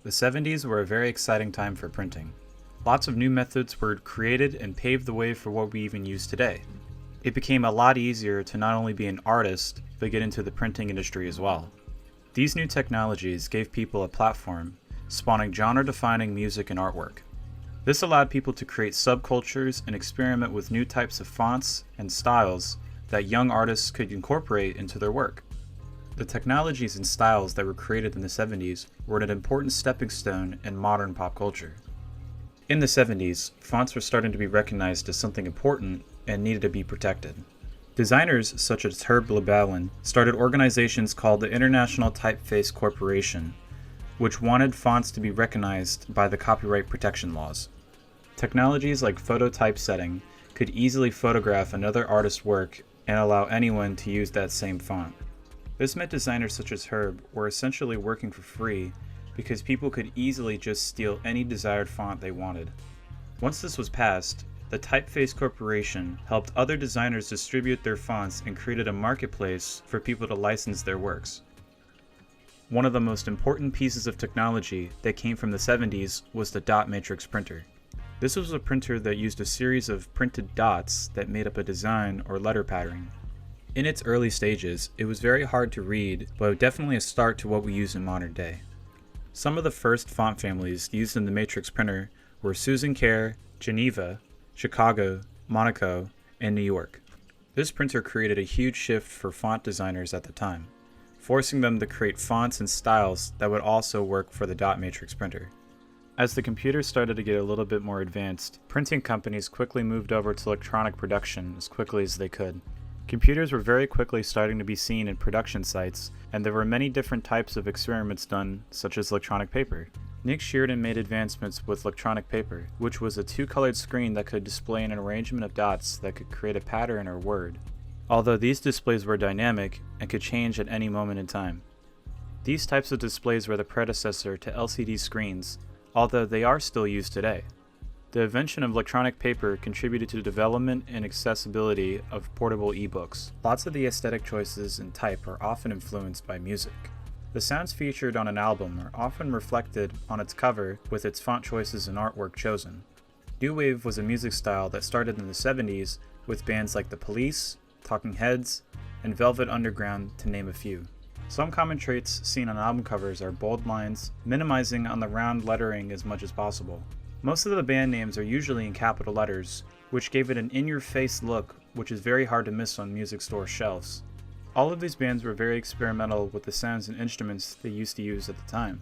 the 70s were a very exciting time for printing. Lots of new methods were created and paved the way for what we even use today. It became a lot easier to not only be an artist, but get into the printing industry as well. These new technologies gave people a platform, spawning genre-defining music and artwork. This allowed people to create subcultures and experiment with new types of fonts and styles that young artists could incorporate into their work. The technologies and styles that were created in the 70s were an important stepping stone in modern pop culture. In the 70s, fonts were starting to be recognized as something important and needed to be protected. Designers such as Herb Lebowin started organizations called the International Typeface Corporation, which wanted fonts to be recognized by the copyright protection laws. Technologies like photo typesetting could easily photograph another artist's work and allow anyone to use that same font. This meant designers such as Herb were essentially working for free because people could easily just steal any desired font they wanted. Once this was passed, the Typeface Corporation helped other designers distribute their fonts and created a marketplace for people to license their works. One of the most important pieces of technology that came from the 70s was the dot matrix printer. This was a printer that used a series of printed dots that made up a design or letter pattern. In its early stages, it was very hard to read, but definitely a start to what we use in modern day. Some of the first font families used in the matrix printer were Susan Kare, Geneva, Chicago, Monaco, and New York. This printer created a huge shift for font designers at the time, forcing them to create fonts and styles that would also work for the dot matrix printer. As the computers started to get a little bit more advanced, printing companies quickly moved over to electronic production as quickly as they could. Computers were very quickly starting to be seen in production sites, and there were many different types of experiments done, such as electronic paper. Nick Sheridan made advancements with electronic paper, which was a two-colored screen that could display an arrangement of dots that could create a pattern or word, although these displays were dynamic and could change at any moment in time. These types of displays were the predecessor to LCD screens, although they are still used today. The invention of electronic paper contributed to the development and accessibility of portable ebooks. Lots of the aesthetic choices in type are often influenced by music. The sounds featured on an album are often reflected on its cover with its font choices and artwork chosen. New Wave was a music style that started in the 70s with bands like The Police, Talking Heads, and Velvet Underground, to name a few. Some common traits seen on album covers are bold lines, minimizing on the round lettering as much as possible. Most of the band names are usually in capital letters, which gave it an in-your-face look, which is very hard to miss on music store shelves. All of these bands were very experimental with the sounds and instruments they used to use at the time.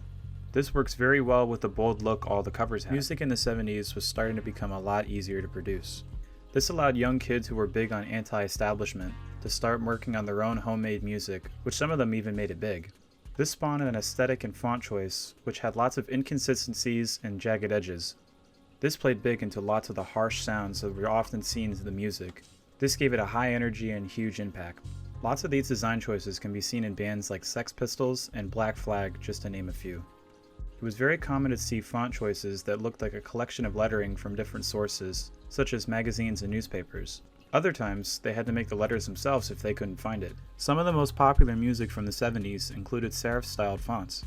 This works very well with the bold look all the covers had. Music in the 70s was starting to become a lot easier to produce. This allowed young kids who were big on anti-establishment to start working on their own homemade music, which some of them even made it big. This spawned an aesthetic and font choice, which had lots of inconsistencies and jagged edges. This played big into lots of the harsh sounds that were often seen in the music. This gave it a high energy and huge impact. Lots of these design choices can be seen in bands like Sex Pistols and Black Flag, just to name a few. It was very common to see font choices that looked like a collection of lettering from different sources, such as magazines and newspapers. Other times, they had to make the letters themselves if they couldn't find it. Some of the most popular music from the 70s included serif-styled fonts.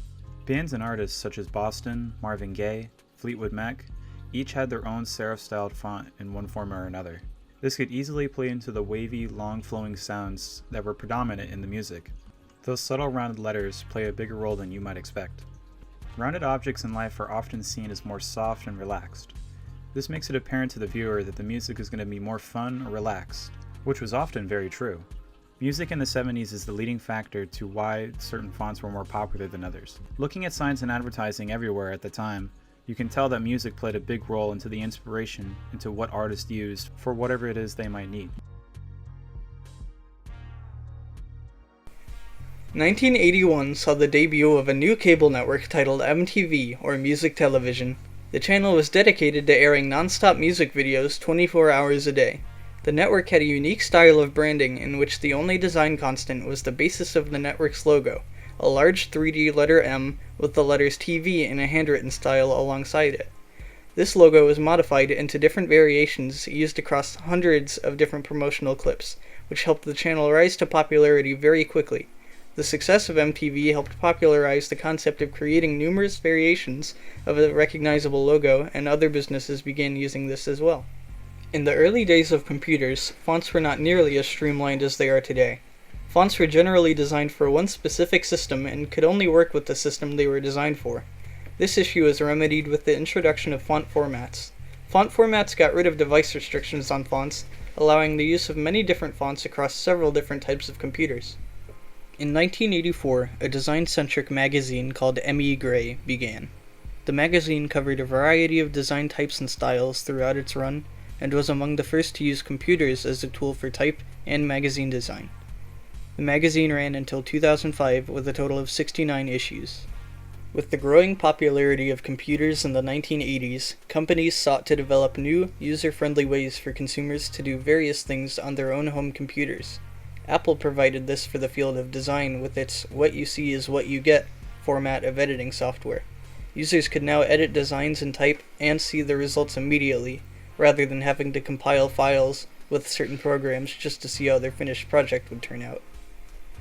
Bands and artists such as Boston, Marvin Gaye, Fleetwood Mac, each had their own serif-styled font in one form or another. This could easily play into the wavy, long-flowing sounds that were predominant in the music. Those subtle rounded letters play a bigger role than you might expect. Rounded objects in life are often seen as more soft and relaxed. This makes it apparent to the viewer that the music is going to be more fun or relaxed, which was often very true. Music in the 70s is the leading factor to why certain fonts were more popular than others. Looking at signs and advertising everywhere at the time, you can tell that music played a big role into the inspiration into what artists used for whatever it is they might need. 1981 saw the debut of a new cable network titled MTV, or Music Television. The channel was dedicated to airing non-stop music videos 24 hours a day. The network had a unique style of branding in which the only design constant was the basis of the network's logo, a large 3D letter M with the letters TV in a handwritten style alongside it. This logo was modified into different variations used across hundreds of different promotional clips, which helped the channel rise to popularity very quickly. The success of MTV helped popularize the concept of creating numerous variations of a recognizable logo, and other businesses began using this as well. In the early days of computers, fonts were not nearly as streamlined as they are today. Fonts were generally designed for one specific system and could only work with the system they were designed for. This issue was remedied with the introduction of font formats. Font formats got rid of device restrictions on fonts, allowing the use of many different fonts across several different types of computers. In 1984, a design-centric magazine called M.E. Gray began. The magazine covered a variety of design types and styles throughout its run, and was among the first to use computers as a tool for type and magazine design. The magazine ran until 2005 with a total of 69 issues. With the growing popularity of computers in the 1980s, companies sought to develop new, user-friendly ways for consumers to do various things on their own home computers. Apple provided this for the field of design with its "what you see is what you get" format of editing software. Users could now edit designs in type and see the results immediately, rather than having to compile files with certain programs just to see how their finished project would turn out.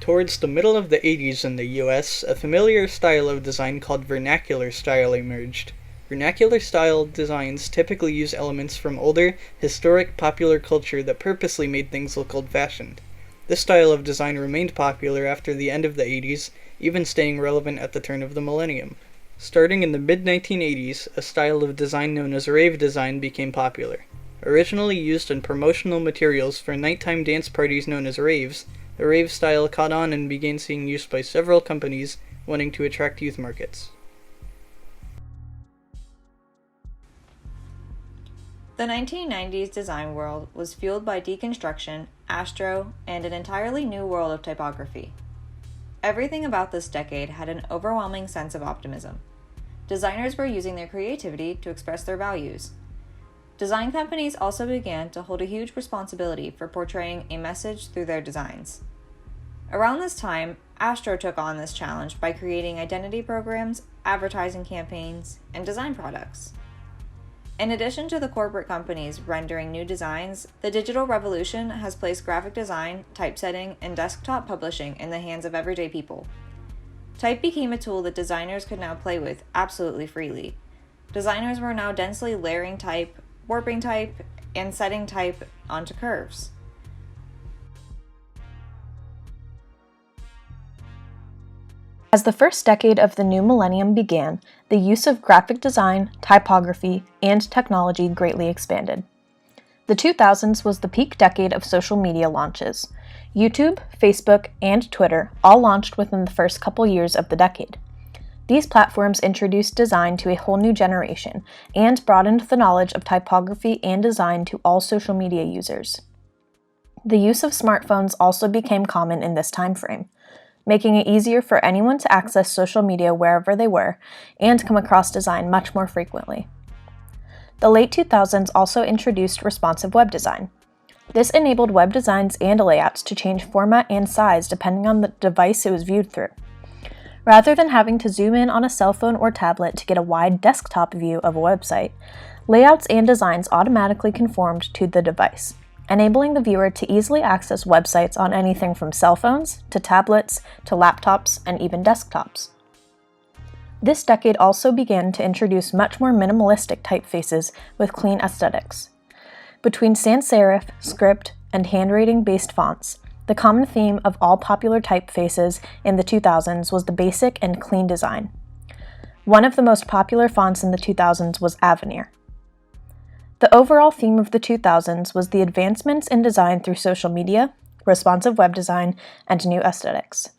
Towards the middle of the 80s in the US, a familiar style of design called vernacular style emerged. Vernacular style designs typically use elements from older, historic popular culture that purposely made things look old-fashioned. This style of design remained popular after the end of the 80s, even staying relevant at the turn of the millennium. Starting in the mid-1980s, a style of design known as rave design became popular. Originally used in promotional materials for nighttime dance parties known as raves, the rave style caught on and began seeing use by several companies wanting to attract youth markets. The 1990s design world was fueled by deconstruction, Astro, and an entirely new world of typography. Everything about this decade had an overwhelming sense of optimism. Designers were using their creativity to express their values. Design companies also began to hold a huge responsibility for portraying a message through their designs. Around this time, Astro took on this challenge by creating identity programs, advertising campaigns, and design products. In addition to the corporate companies rendering new designs, the digital revolution has placed graphic design, typesetting, and desktop publishing in the hands of everyday people. Type became a tool that designers could now play with absolutely freely. Designers were now densely layering type, warping type, and setting type onto curves. As the first decade of the new millennium began, the use of graphic design, typography, and technology greatly expanded. The 2000s was the peak decade of social media launches. YouTube, Facebook, and Twitter all launched within the first couple years of the decade. These platforms introduced design to a whole new generation and broadened the knowledge of typography and design to all social media users. The use of smartphones also became common in this time frame, making it easier for anyone to access social media wherever they were and come across design much more frequently. The late 2000s also introduced responsive web design. This enabled web designs and layouts to change format and size depending on the device it was viewed through. Rather than having to zoom in on a cell phone or tablet to get a wide desktop view of a website, layouts and designs automatically conformed to the device, enabling the viewer to easily access websites on anything from cell phones, to tablets, to laptops, and even desktops. This decade also began to introduce much more minimalistic typefaces with clean aesthetics. Between sans serif, script, and handwriting-based fonts, the common theme of all popular typefaces in the 2000s was the basic and clean design. One of the most popular fonts in the 2000s was Avenir. The overall theme of the 2000s was the advancements in design through social media, responsive web design, and new aesthetics.